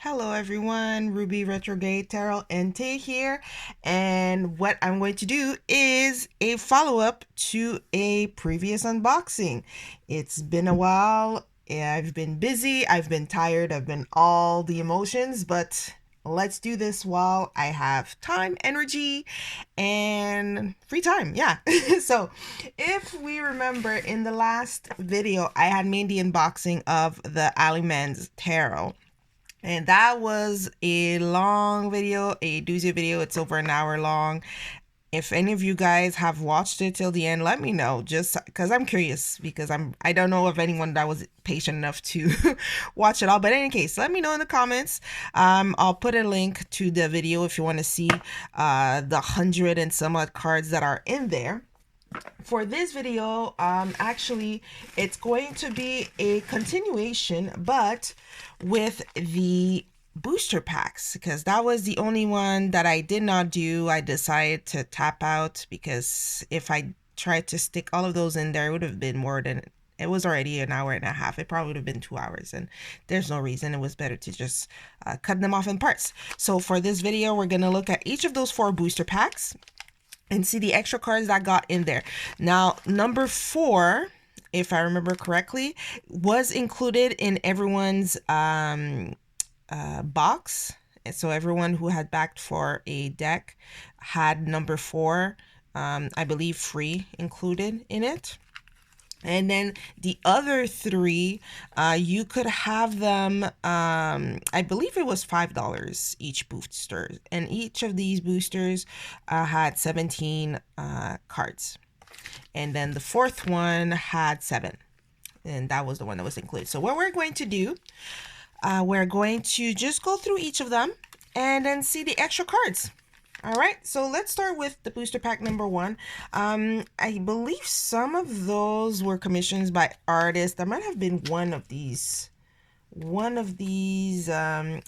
Hello everyone, Ruby Retrograde Tarot NT here, and what I'm going to do is a follow-up to a previous unboxing. It's been a while, I've been busy, I've been tired, I've been all the emotions, but let's do this while I have time, energy, and free time. Yeah. So if we remember in the last video, I had made the unboxing of the Alleyman's Tarot. And that was a long video, a doozy video. It's over an hour long. If any of you guys have watched it till the end, let me know, just because I'm curious, because I don't know of anyone that was patient enough to watch it all. But in any case, let me know in the comments. I'll put a link to the video if you want to see the 100 and some odd cards that are in there. For this video, actually, it's going to be a continuation, but with the booster packs, because that was the only one that I did not do. I decided to tap out because if I tried to stick all of those in there, it would have been more than, it was already an hour and a half. It probably would have been 2 hours, and there's no reason. It was better to just cut them off in parts. So for this video, we're going to look at each of those 4 booster packs and see the extra cards that got in there. Now, number 4, if I remember correctly, was included in everyone's box. And so everyone who had backed for a deck had number 4, I believe, free included in it. And then the other 3, you could have them, I believe it was $5 each booster. And each of these boosters had 17 cards. And then the 4th one had 7. And that was the one that was included. So what we're going to do, we're going to just go through each of them and then see the extra cards. All right, so let's start with the booster pack number 1. I believe some of those were commissions by artists. There might have been one of these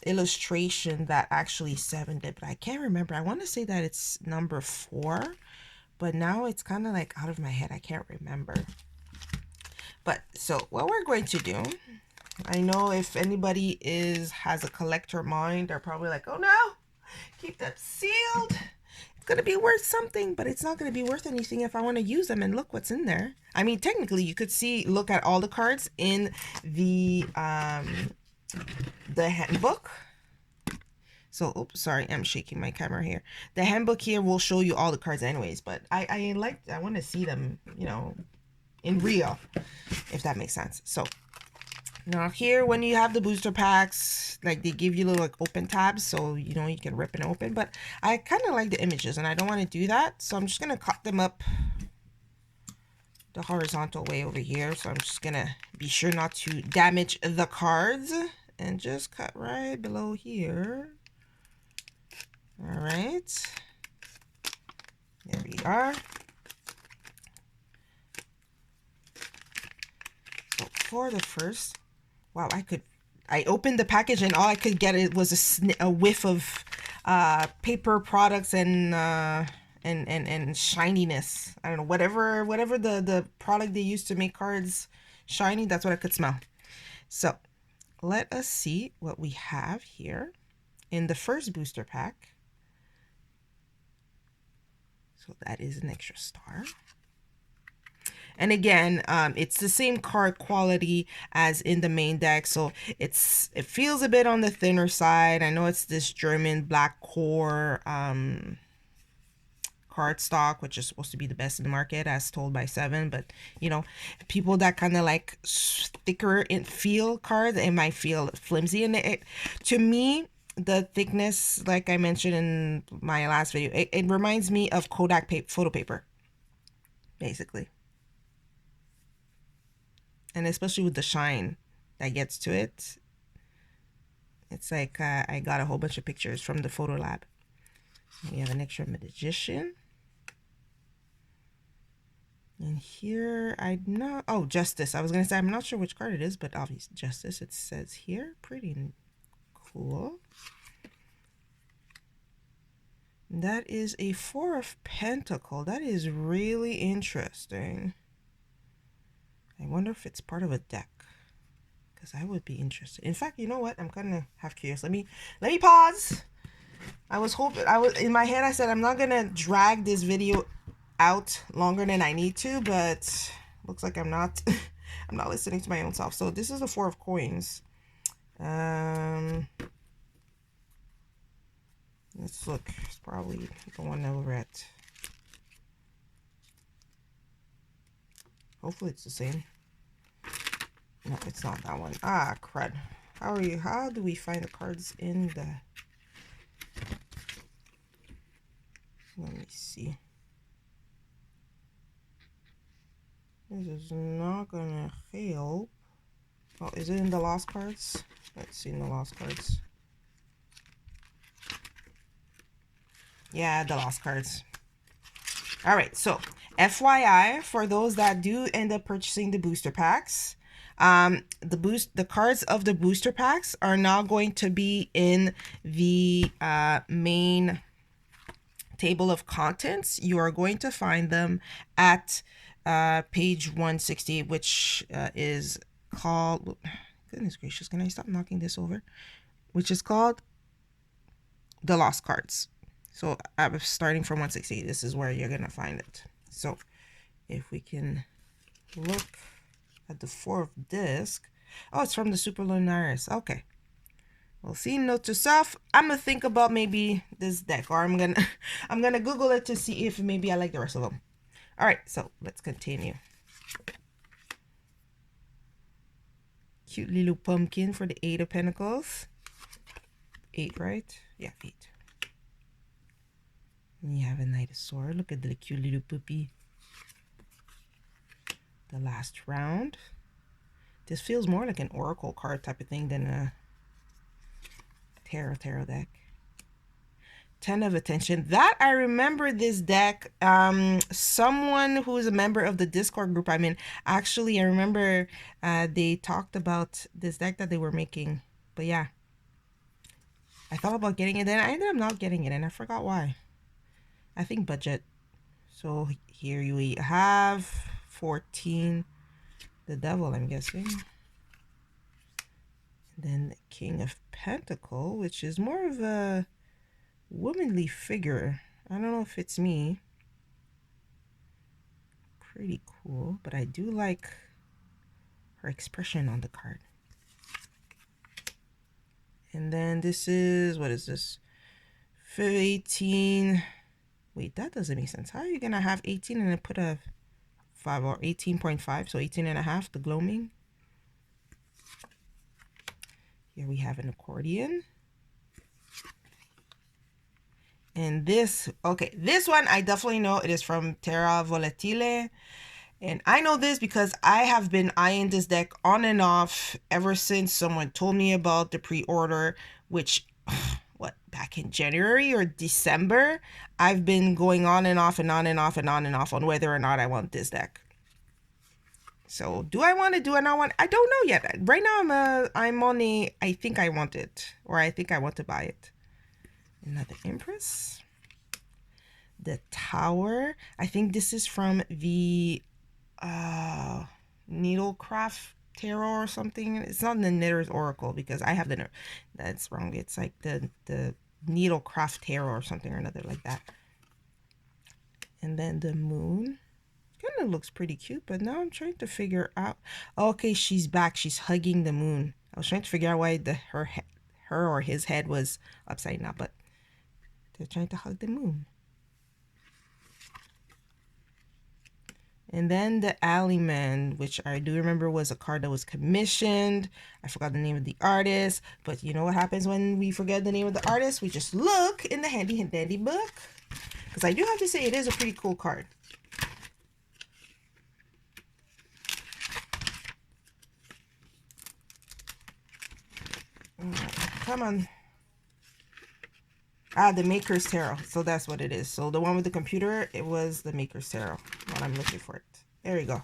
illustration that actually 7 did, but I can't remember. I want to say that it's number 4, but now it's kind of like out of my head. I can't remember. But so what we're going to do, I know if anybody has a collector mind, they're probably like, oh no, keep them sealed. It's going to be worth something, but it's not going to be worth anything if I want to use them. And look what's in there. I mean, technically, you could look at all the cards in the handbook. So, oops, sorry, I'm shaking my camera here. The handbook here will show you all the cards anyways, but I want to see them, you know, in real, if that makes sense. So now here, when you have the booster packs, like they give you little like open tabs, so you know you can rip and open. But I kind of like the images, and I don't want to do that, so I'm just gonna cut them up the horizontal way over here. So I'm just gonna be sure not to damage the cards, and just cut right below here. All right, there we are. So for the first, wow, I opened the package and all I could get was a whiff of paper products and shininess. I don't know, whatever the product they use to make cards shiny, that's what I could smell. So let us see what we have here in the first booster pack. So that is an extra star. And again, it's the same card quality as in the main deck, so it feels a bit on the thinner side. I know it's this German black core cardstock, which is supposed to be the best in the market, as told by 7. But you know, people that kind of like thicker in feel cards, it might feel flimsy. And to me, the thickness, like I mentioned in my last video, it reminds me of Kodak photo paper, basically. And especially with the shine that gets to it, it's like I got a whole bunch of pictures from the photo lab. We have an extra magician. And here, Justice. I was going to say, I'm not sure which card it is, but obviously Justice, it says here. Pretty cool. That is a 4 of Pentacles. That is really interesting. I wonder if it's part of a deck, because I would be interested. In fact, you know what? I'm kind of half curious. Let me pause. I was hoping, in my head I said I'm not gonna drag this video out longer than I need to, but looks like I'm not. I'm not listening to my own self. So this is the 4 of coins. Let's look. It's probably the one over at. Hopefully it's the same. No, it's not that one. Ah, crud. How do we find the cards in the... Let me see. This is not gonna help. Oh, is it in the lost cards? Let's see in the lost cards. Yeah, the lost cards. All right, so FYI, for those that do end up purchasing the booster packs, the cards of the booster packs are now going to be in the main table of contents. You are going to find them at page 160, which is called, goodness gracious, can I stop knocking this over? Which is called the lost cards. So I'm starting from 160. This is where you're gonna find it. So if we can look at the 4th disc. Oh, it's from the Super Lunaris. Okay. Well, see, note to self, I'm gonna think about maybe this deck, or I'm gonna Google it to see if maybe I like the rest of them. All right, so let's continue. Cute little pumpkin for the 8 of Pentacles. 8, right? Yeah, 8. And you have a Knight of Swords. Look at the cute little puppy. The last round. This feels more like an oracle card type of thing than a tarot deck. 10 of Attention. That I remember this deck. Someone who is a member of the Discord group I'm in, actually, I remember they talked about this deck that they were making. But yeah, I thought about getting it, then I ended up not getting it, and I forgot why. I think budget. So here we have 14. The Devil, I'm guessing. Then the King of Pentacle, which is more of a womanly figure. I don't know if it's me. Pretty cool, but I do like her expression on the card. And then this is, what is this? 18. Wait, that doesn't make sense. How are you gonna have 18 and then put a 5 or 18.5? So 18.5, the gloaming. Here we have an accordion. And this, okay, this one I definitely know it is from Terra Volatile. And I know this because I have been eyeing this deck on and off ever since someone told me about the pre-order, which, what, back in January or December? I've been going on and off and on and off and on and off on whether or not I want this deck. So do I want it? Do I not want it? I don't know yet. Right now I'm on a, I think I want it, or I think I want to buy it. Another Empress. The Tower. I think this is from the Needlecraft Tarot or something. It's not the Knitter's Oracle because I have the, that's wrong. It's like the Needlecraft Tarot or something or another like that. And then the Moon. Kind of looks pretty cute, but now I'm trying to figure out. Okay, she's back. She's hugging the moon. I was trying to figure out why her or his head was upside down, but they're trying to hug the moon. And then the Alleyman, which I do remember was a card that was commissioned. I forgot the name of the artist, but you know what happens when we forget the name of the artist? We just look in the handy dandy book. Because I do have to say it is a pretty cool card. Come on. Ah, the Maker's Tarot. So that's what it is. So the one with the computer, it was the Maker's Tarot. When I'm looking for it. There we go.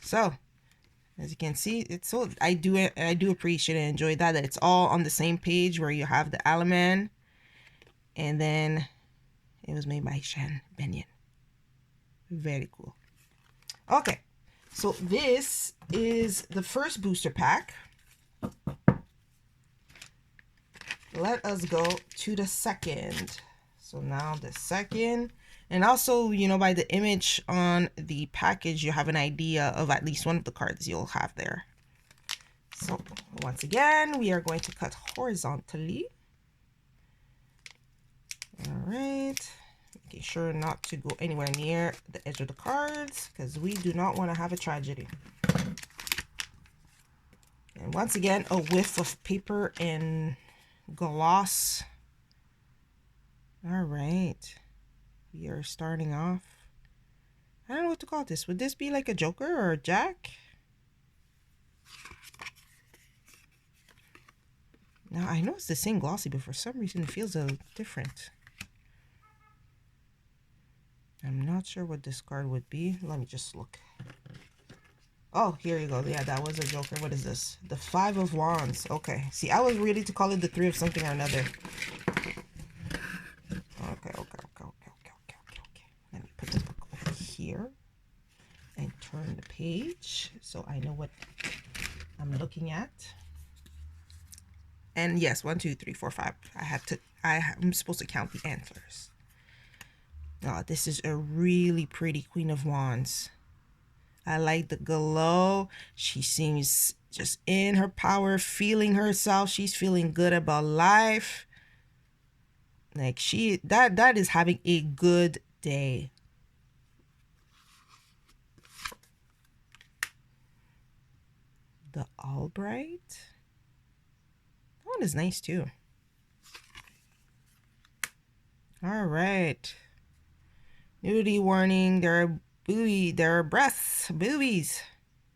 So as you can see, it's so I do appreciate and enjoy that it's all on the same page where you have the Alleyman, and then it was made by Shan Benyon. Very cool. Okay, so this is the first booster pack. Let us go to the second. So now the second, and also, you know, by the image on the package, you have an idea of at least one of the cards you'll have there. So once again, we are going to cut horizontally. All right, making sure not to go anywhere near the edge of the cards because we do not want to have a tragedy. And once again, a whiff of paper and gloss. All right, we are starting off. I don't know what to call this. Would this be like a joker or a jack? Now I know it's the same glossy, but for some reason it feels a little different. I'm not sure what this card would be. Let me just look. Oh, here you go. Yeah, that was a joker. What is this? The Five of Wands. Okay. See, I was ready to call it the Three of something or another. Okay. Let me put this book over here and turn the page so I know what I'm looking at. And yes, 1, 2, 3, 4, 5. I'm supposed to count the antlers. Oh, this is a really pretty Queen of Wands. I like the glow. She seems just in her power, feeling herself. She's feeling good about life. Like that is having a good day. The Albright. That one is nice too. All right. Nudity warning. There are breasts, boobies,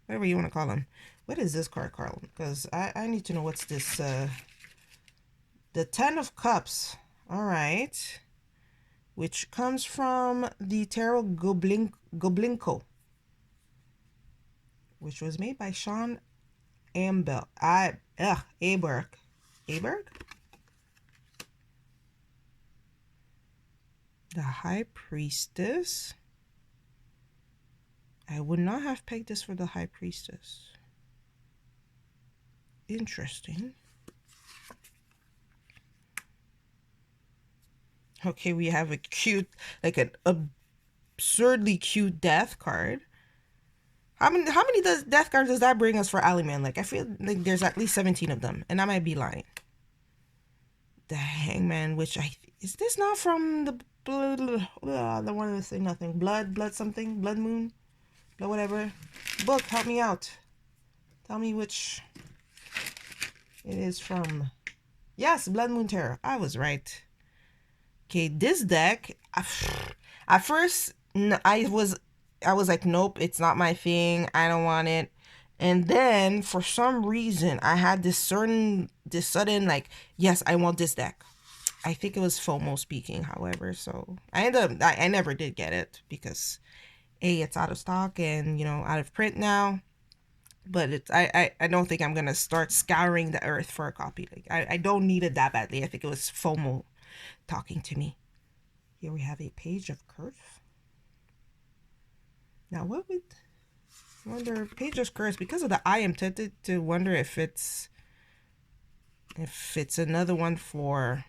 whatever you want to call them. What is this card, Carl? Because I need to know what's this. The Ten of Cups. All right. Which comes from the Tarot Goblinko, which was made by Sean Aberg. The High Priestess. I would not have pegged this for the High Priestess. Interesting. Okay, we have a cute, like an absurdly cute death card. How many death cards does that bring us for Alleyman? Like, I feel like there's at least 17 of them, and I might be lying. The Hangman, which is this not from the the one to say nothing? Blood something? Blood Moon? Blood whatever. Book, help me out. Tell me which it is from. Yes, Blood Moon Tarot. I was right. Okay, this deck, at first, I was like, nope, it's not my thing. I don't want it. And then, for some reason, I had this sudden, like, yes, I want this deck. I think it was FOMO speaking, however. So, I never did get it because, A, it's out of stock and, you know, out of print now. But I don't think I'm going to start scouring the earth for a copy. Like, I don't need it that badly. I think it was FOMO talking to me. Here we have a Page of Curse. Now, what would... I wonder, Page of Curse, because of the eye, I'm tempted to wonder if it's another one for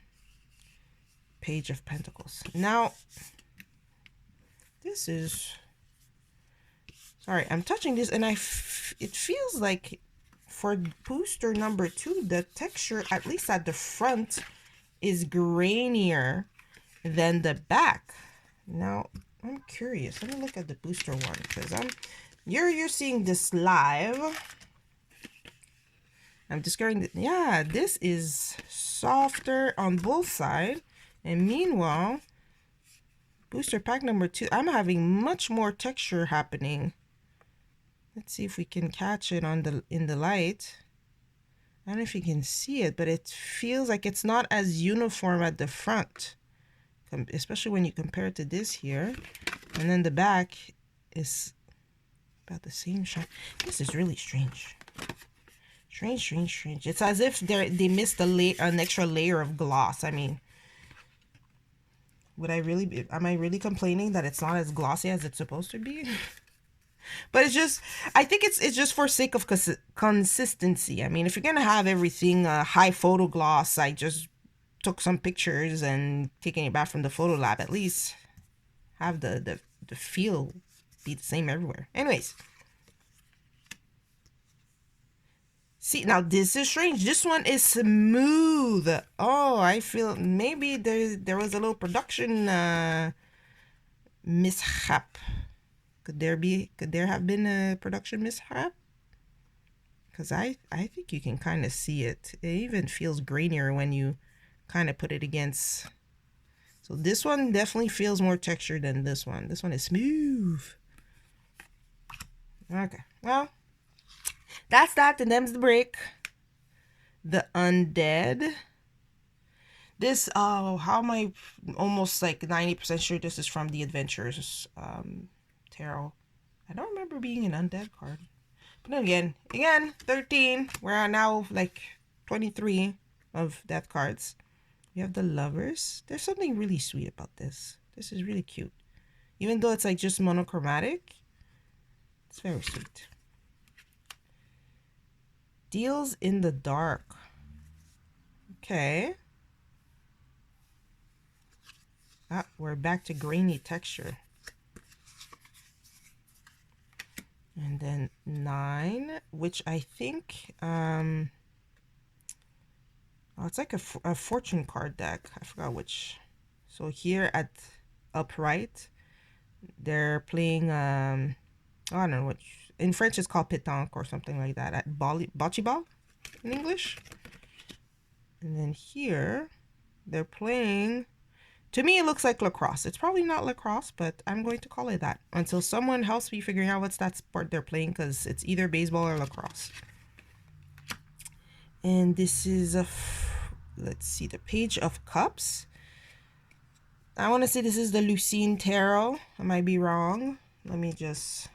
Page of Pentacles. Now, this is... Sorry, I'm touching this, and it feels like for booster number 2, the texture, at least at the front, is grainier than the back. Now, I'm curious. Let me look at the booster one, because you're seeing this live. I'm discovering that, yeah, this is softer on both sides. And meanwhile, booster pack number 2, I'm having much more texture happening. Let's see if we can catch it in the light. I don't know if you can see it, but it feels like it's not as uniform at the front, especially when you compare it to this here. And then the back is about the same shine. This is really strange. Strange. It's as if they missed an extra layer of gloss. I mean, am I really complaining that it's not as glossy as it's supposed to be? But it's just, I think it's just for sake of consistency. I mean, if you're gonna have everything high photo gloss, I just took some pictures and taking it back from the photo lab. At least have the feel be the same everywhere. Anyways, see, now this is strange. This one is smooth. Oh, I feel maybe there was a little production mishap. Could there have been a production mishap? Because I think you can kind of see it. It even feels grainier when you kind of put it against. So this one definitely feels more textured than this one. This one is smooth. Okay, well, that's that. And them's the break. The Undead. This, how am I almost like 90% sure this is from the Adventures Tarot. I don't remember being an Undead card. But then again, 13. We're now like 23 of death cards. We have the Lovers. There's something really sweet about this. This is really cute. Even though it's like just monochromatic, it's very sweet. Deals in the Dark. Okay. Ah, we're back to grainy texture. And then 9, which I think, oh, it's like a fortune card deck. I forgot which. So here at upright, they're playing, I don't know which. In French, it's called pétanque or something like that. At bocce ball in English. And then here, they're playing. To me, it looks like lacrosse. It's probably not lacrosse, but I'm going to call it that until someone helps me figuring out what's that sport they're playing, because it's either baseball or lacrosse. And this is let's see, the Page of Cups. I want to say this is the Lucine Tarot. I might be wrong. Let me just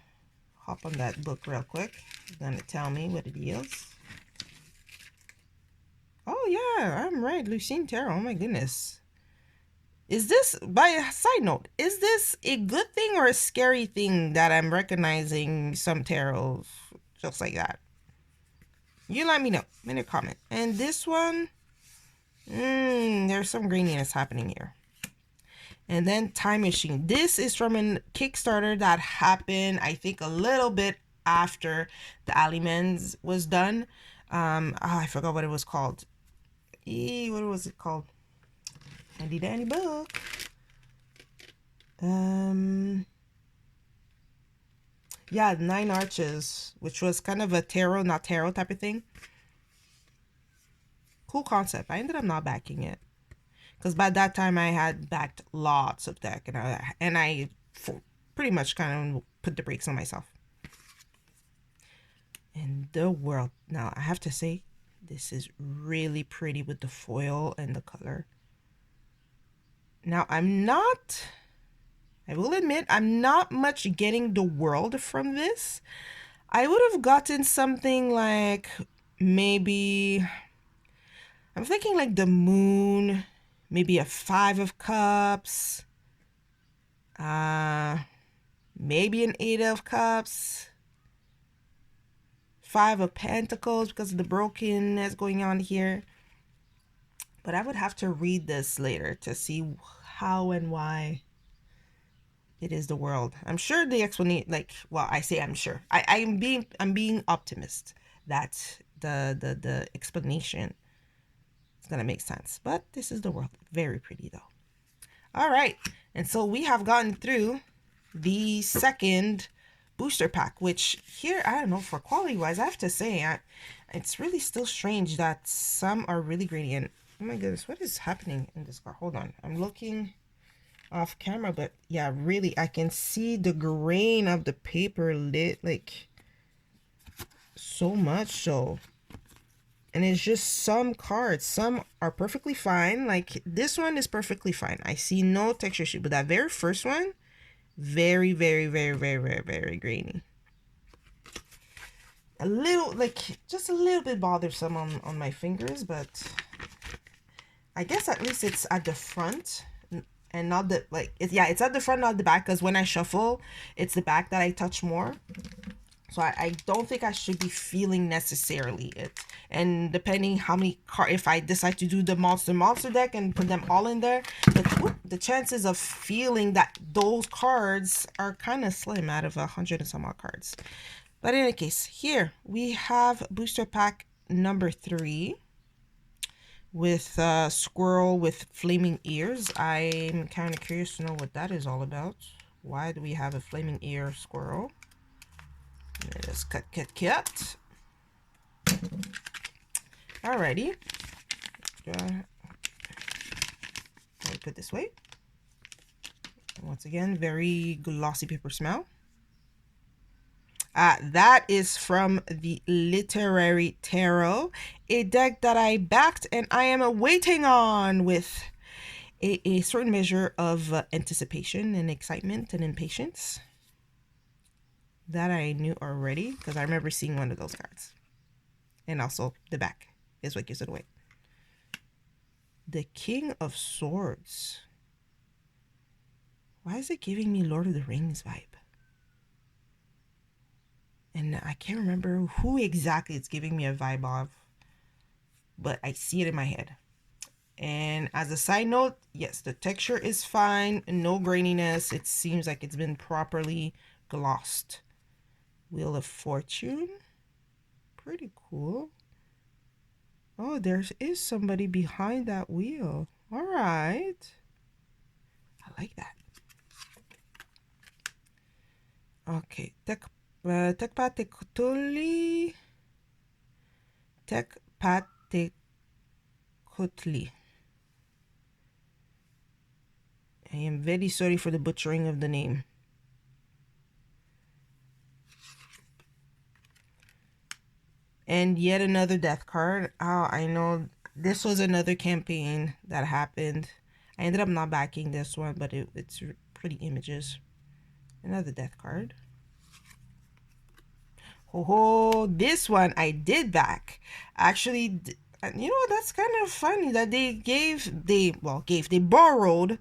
hop on that book real quick. It's going to tell me what it is. Oh, yeah, I'm right. Lucine Tarot. Oh, my goodness. Is this, by a side note, is this a good thing or a scary thing that I'm recognizing some tarots just like that? You let me know in a comment. And this one, there's some graininess happening here. And then Time Machine. This is from a Kickstarter that happened, I think, a little bit after the Alleyman was done. I forgot what it was called. What was it called? Handy dandy book. Yeah, 9 Arches, which was kind of a tarot, not tarot type of thing. Cool concept. I ended up not backing it, because by that time I had backed lots of deck, and I pretty much kind of put the brakes on myself. And the World. Now I have to say, this is really pretty with the foil and the color. Now, I will admit, I'm not much getting the World from this. I would have gotten something like, maybe, I'm thinking like the Moon, maybe a 5 of Cups, maybe an 8 of Cups, 5 of Pentacles because of the brokenness going on here. But I would have to read this later to see how and why it is the World. I'm sure the explanation, like, well, I say I'm sure. I'm being optimist that the explanation is gonna make sense. But this is the World. Very pretty though. All right, and so we have gotten through the second booster pack, which here, I don't know, for quality wise, I have to say, it's really still strange that some are really grainy. And oh my goodness, what is happening in this car? Hold on, I'm looking off camera, but yeah, really, I can see the grain of the paper lit, like, so much so. And it's just some cards, some are perfectly fine, like this one is perfectly fine. I see no texture issue, but that very first one, very, very, very, very, very, very grainy. A little, like, just a little bit bothersome on my fingers, but I guess at least it's at the front. and not the, like, it's at the front, not the back, because when I shuffle, it's the back that I touch more. So I don't think I should be feeling necessarily it. And depending how many cards, if I decide to do the monster deck and put them all in there, the chances of feeling that those cards are kind of slim out of 100 and some odd cards. But in any case, here we have booster pack number 3 with squirrel with flaming ears. I'm kind of curious to know what that is all about. Why do we have a flaming ear squirrel? Let's cut. Alrighty. I'll put it this way. Once again, very glossy paper smell. That is from the Literary Tarot, a deck that I backed and I am waiting on with a certain measure of anticipation and excitement and impatience. That I knew already, because I remember seeing one of those cards. And also the back is what gives it away. The King of Swords. Why is it giving me Lord of the Rings vibe? And I can't remember who exactly it's giving me a vibe of, but I see it in my head. And as a side note, yes, the texture is fine, no graininess. It seems like it's been properly glossed. Wheel of Fortune, pretty cool. Oh, there is somebody behind that wheel. All right, I like that. Okay, Tekpatekutli. I am very sorry for the butchering of the name. And yet another death card. Oh, I know this was another campaign that happened. I ended up not backing this one, but it's pretty images. Another death card. Oh, this one I did back. Actually, you know, that's kind of funny that they borrowed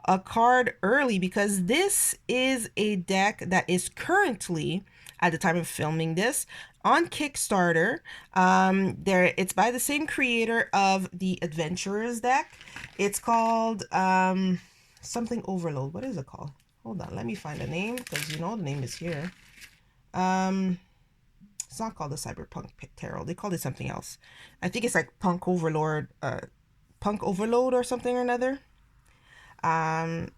a card early, because this is a deck that is currently, at the time of filming this, on Kickstarter. It's by the same creator of the Adventurers deck. It's called something Overload. What is it called? Hold on, let me find the name, because you know the name is here. It's not called the Cyberpunk Tarot. They called it something else. I think it's like Punk Overlord, Punk Overload or something or another. Yeah,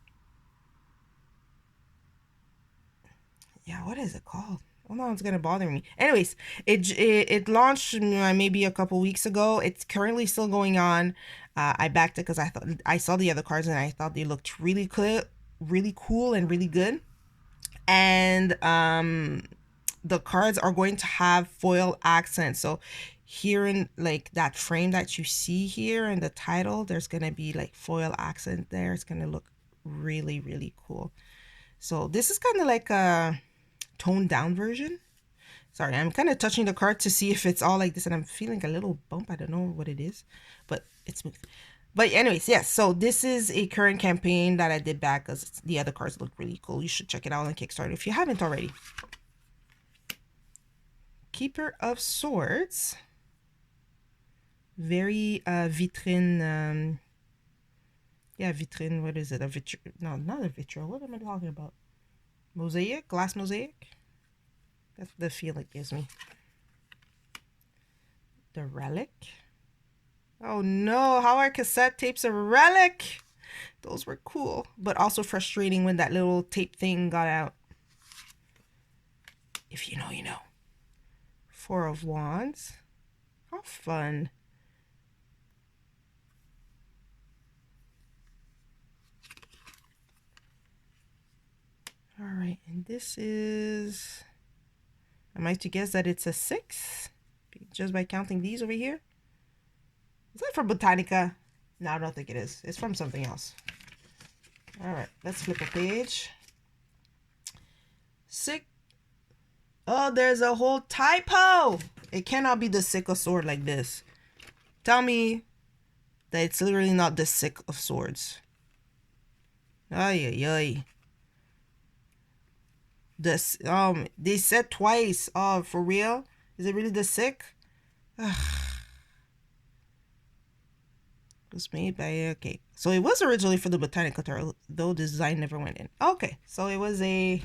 what is it called? Oh no, it's gonna bother me. Anyways, it launched maybe a couple weeks ago. It's currently still going on. I backed it because I saw the other cards and I thought they looked really cool, and really good. And the cards are going to have foil accents. So here in like that frame that you see here in the title, there's gonna be like foil accent there. It's gonna look really, really cool. So this is kind of like a toned down version. Sorry, I'm kind of touching the card to see if it's all like this, and I'm feeling a little bump. I don't know what it is, but it's smooth. But anyways, yes, so this is a current campaign that I did back because the other cards look really cool. You should check it out on Kickstarter if you haven't already. Keeper of Swords. Very vitrine. Yeah, vitrine. What is it? A vitro? No, not a vitro. What am I talking about? Mosaic? Glass mosaic? That's the feel it gives me. The Relic. Oh no, how are cassette tapes a relic? Those were cool, but also frustrating when that little tape thing got out. If you know, you know. Four of Wands. How fun. All right, and this is... Am I to guess that it's a 6? Just by counting these over here? Is that from Botanica? No, I don't think it is. It's from something else. All right, let's flip a page. 6. Oh, there's a whole typo. It cannot be the sickle sword like this. Tell me that it's literally not the Sick of Swords. Ay, ay, ay. This, they said twice. Oh, for real? Is it really the sick? Ugh. It was made by, okay. So it was originally for the Botanical Tarot, though the design never went in. Okay, so it was a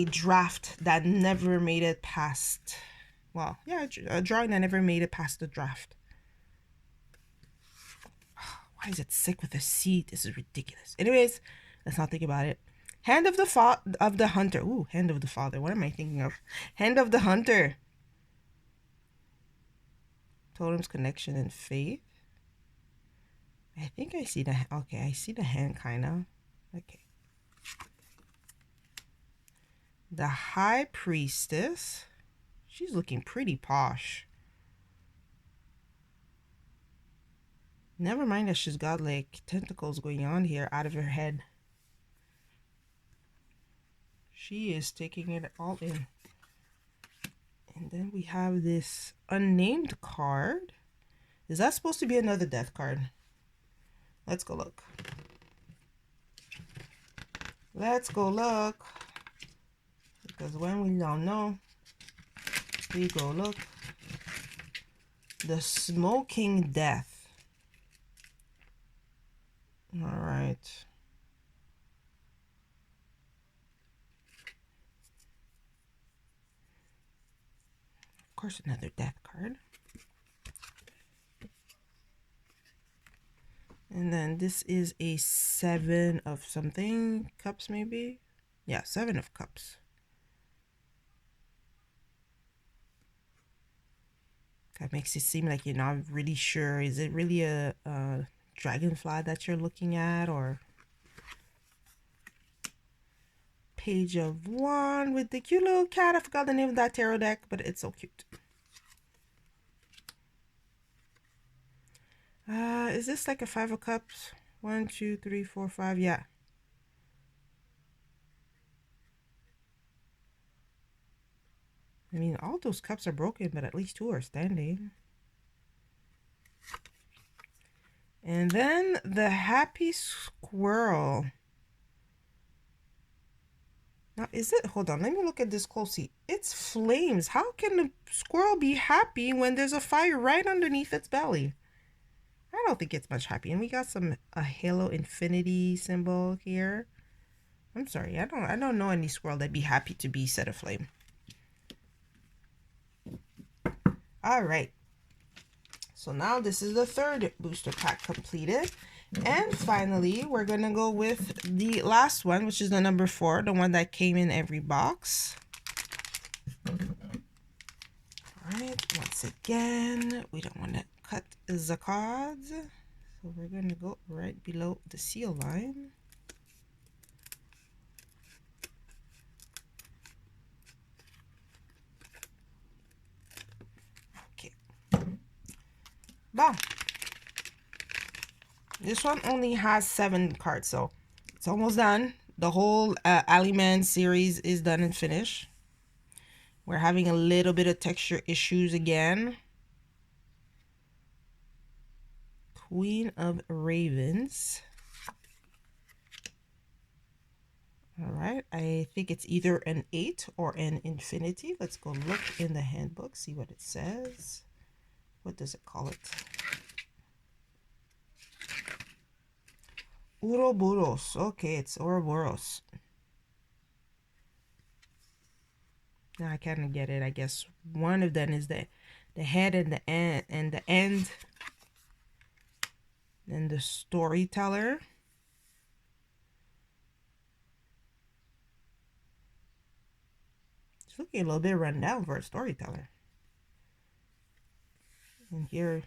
draft that never made it past, well, yeah, a drawing that never made it past the draft. Why is it sick with a C? This is ridiculous. Anyways, let's not think about it. Hand of the Hunter. Ooh, Hand of the Father. What am I thinking of? Hand of the Hunter. Totem's connection and faith. I think I see the, okay, I see the hand kind of. Okay. The High Priestess. She's looking pretty posh. Never mind that she's got like tentacles going on here out of her head. She is taking it all in. And then we have this unnamed card. Is that supposed to be another death card? Let's go look. Let's go look. Because when we don't know, we go look. The Smoking Death. All right. Of course, another death card. And then this is a 7 of something. Cups, maybe? Yeah, 7 of Cups. That makes it seem like you're not really sure. Is it really a dragonfly that you're looking at, or Page of Wand with the cute little cat? I forgot the name of that tarot deck, but it's so cute. Is this like a 5 of Cups? 1, 2, 3, 4, 5. Yeah. I mean, all those cups are broken, but at least 2 are standing. And then the Happy Squirrel. Now, is it? Hold on, let me look at this closely. It's flames. How can the squirrel be happy when there's a fire right underneath its belly? I don't think it's much happy. And we got a Halo Infinity symbol here. I'm sorry, I don't know any squirrel that'd be happy to be set aflame. All right. So now this is the 3rd booster pack completed. And finally, we're going to go with the last one, which is the number 4, the one that came in every box. All right, once again, we don't want to cut the cards. So we're going to go right below the seal line. Okay. Bam. This one only has 7 cards, so it's almost done. The whole Alleyman series is done and finished. We're having a little bit of texture issues again. Queen of Ravens. All right, I think it's either an 8 or an infinity. Let's go look in the handbook, see what it says. What does it call it? Ouroboros. Okay, it's Ouroboros. Now I kind of get it. I guess one of them is the head and the end, and the storyteller. It's looking a little bit run down for a storyteller. And here,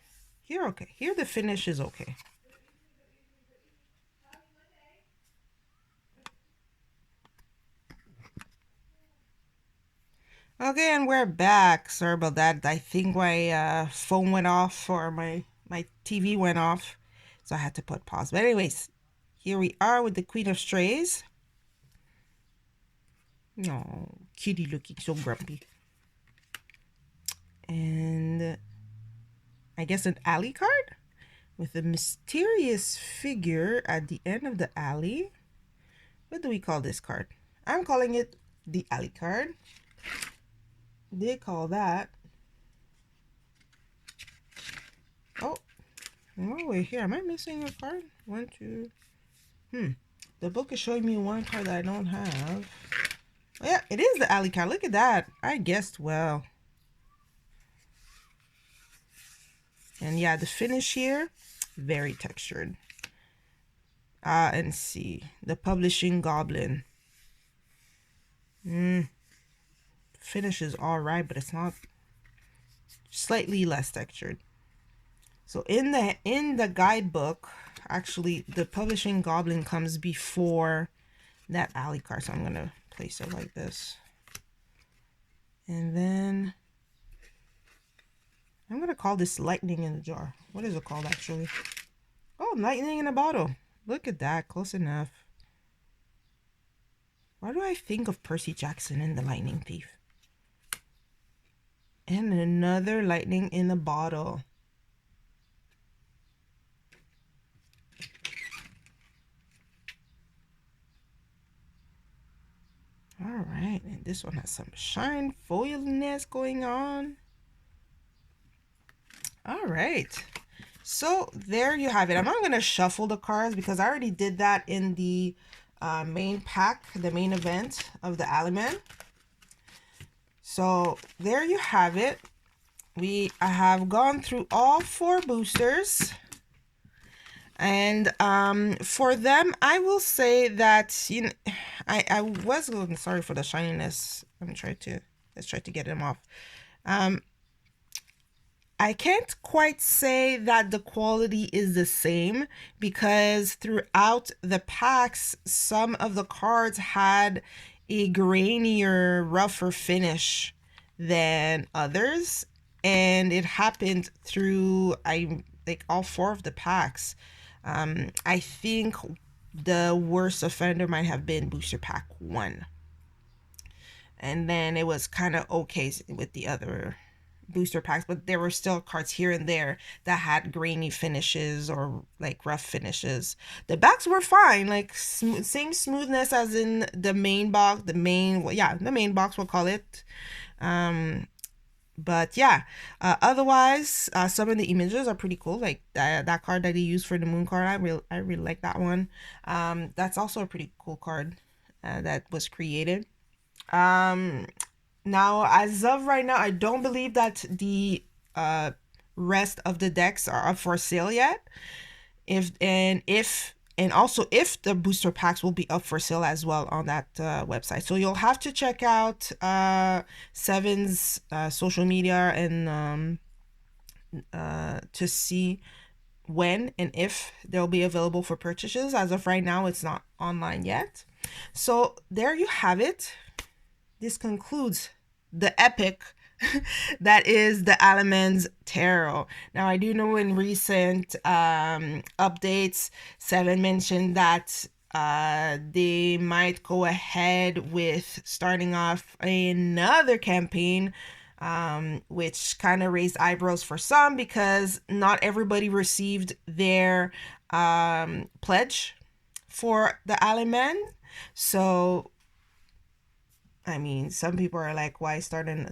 okay. Here the finish is okay. Okay, and we're back. Sorry about that. I think my phone went off, or my TV went off, so I had to put pause. But anyways, here we are with the Queen of Strays. Oh, kitty looking so grumpy. And I guess an alley card with a mysterious figure at the end of the alley. what do we call this card? I'm calling it the Alley card. They call that, oh, wait here, am I missing a card? One, two, the book is showing me one card that I don't have. Oh, yeah, it is the Alley card. Look at that. I guessed well. And yeah, the finish here, very textured. And see, the Publishing Goblin. Finish is all right, but it's not, slightly less textured. So in the guidebook, actually, the Publishing Goblin comes before that Alley card. So I'm gonna place it like this, and then I'm gonna call this Lightning in the Jar. What is it called actually? Oh, Lightning in a Bottle. Look at that, close enough. Why do I think of Percy Jackson and the Lightning Thief? And another lightning in a bottle. All right, and this one has some shine foiliness going on. All right, so there you have it. I'm not going to shuffle the cards because I already did that in the main pack, the main event of the Alleyman. So there you have it. I have gone through all 4 boosters. And for them, I will say that, you know, I was going, sorry for the shininess. Let's try to get them off. I can't quite say that the quality is the same because throughout the packs, some of the cards had a grainier, rougher finish than others, and it happened through like all 4 of the packs. I think the worst offender might have been booster pack 1, and then it was kind of okay with the other booster packs, but there were still cards here and there that had grainy finishes or like rough finishes. The backs were fine, like same smoothness as in the main box, the main box, we'll call it. But yeah, otherwise, some of the images are pretty cool, like that card that he used for the moon card. I really like that one. That's also a pretty cool card that was created. Now, as of right now, I don't believe that the rest of the decks are up for sale yet. And also if the booster packs will be up for sale as well on that website. So you'll have to check out Seven's social media and to see when and if they'll be available for purchases. As of right now, it's not online yet. So there you have it. This concludes the epic that is the Alleyman's Tarot. Now, I do know in recent updates, Seven mentioned that they might go ahead with starting off another campaign, which kind of raised eyebrows for some because not everybody received their pledge for the Alleyman. So I mean, some people are like,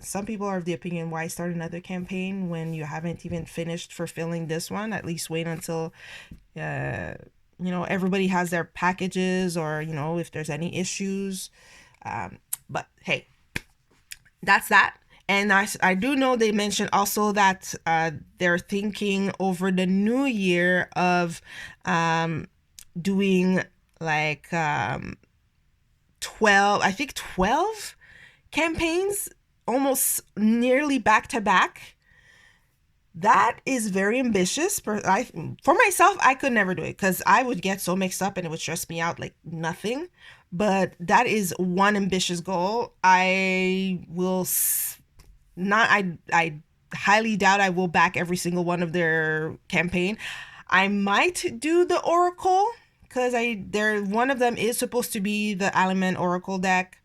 some people are of the opinion, why start another campaign when you haven't even finished fulfilling this one? At least wait until, everybody has their packages or, if there's any issues. But hey, that's that. And I do know they mentioned also that they're thinking over the new year of doing like 12 campaigns, almost nearly back to back. That is very ambitious. For myself, I could never do it because I would get so mixed up and it would stress me out like nothing. But that is one ambitious goal. I highly doubt I will back every single one of their campaign. I might do the Oracle, because one of them is supposed to be the Alleyman Oracle deck.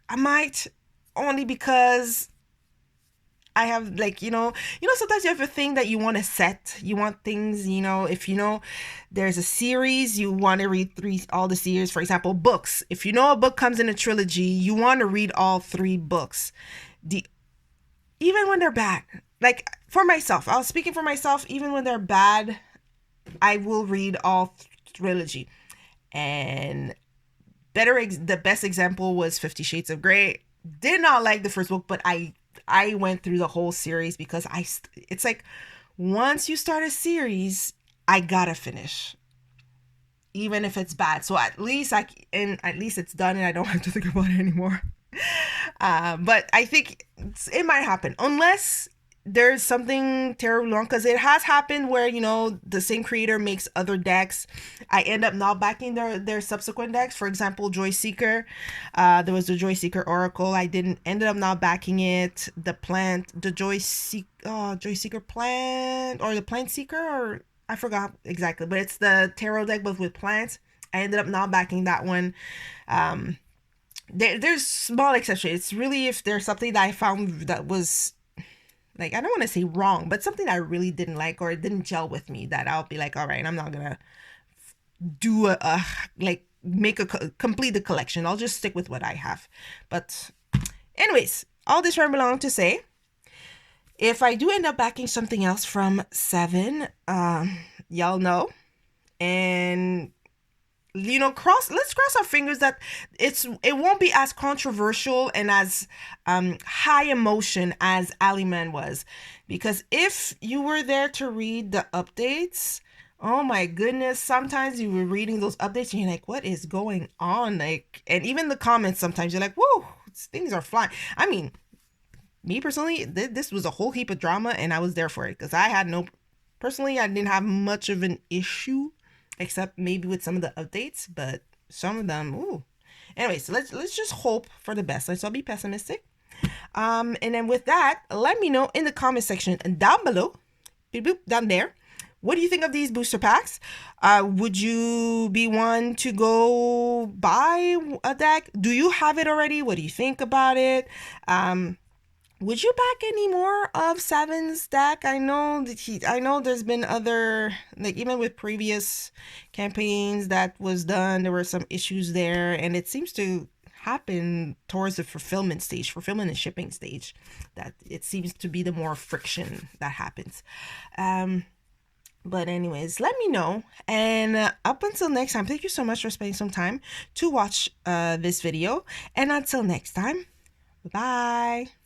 I might, only because I have like, sometimes you have a thing that you want to set. You want things, if there's a series, you want to read all the series. For example, books. If a book comes in a trilogy, you want to read all 3 books. Even when they're bad. Like for myself, I was speaking for myself, even when they're bad, I will read all trilogy. And the best example was 50 Shades of Grey. Did not like the first book, but I went through the whole series because it's like once you start a series, I gotta finish, even if it's bad. So at least it's done and I don't have to think about it anymore. But I think it might happen unless there's something terribly wrong, because it has happened where the same creator makes other decks. I end up not backing their subsequent decks. For example, Joy Seeker, there was the Joy Seeker Oracle. I ended up not backing it. The Joy Seeker plant, or the Plant Seeker, or I forgot exactly, but it's the tarot deck but with plants. I ended up not backing that one. There's small exceptions. It's really if there's something that I found that was, like, I don't want to say wrong, but something I really didn't like or it didn't gel with me, that I'll be like, all right, I'm not gonna do complete the collection. I'll just stick with what I have. But anyways, all this rambling to say, if I do end up backing something else from Seven, y'all know, and let's cross our fingers that it won't be as controversial and as high emotion as Alleyman was, because if you were there to read the updates, oh my goodness, sometimes you were reading those updates and you're like, what is going on? Like, and even the comments, sometimes you're like, whoa, things are flying. I mean, me personally, this was a whole heap of drama and I was there for it, because I didn't have much of an issue, except maybe with some of the updates, but some of them, ooh. Anyway, so let's just hope for the best. Let's all be pessimistic. And then with that, let me know in the comment section down below, down there, what do you think of these booster packs? Would you be one to go buy a deck? Do you have it already? What do you think about it? Would you back any more of Seven's deck? I know there's been other, like, even with previous campaigns that was done, there were some issues there, and it seems to happen towards the fulfillment and shipping stage, that it seems to be the more friction that happens. But anyways, let me know, and up until next time, thank you so much for spending some time to watch this video, and until next time, bye-bye.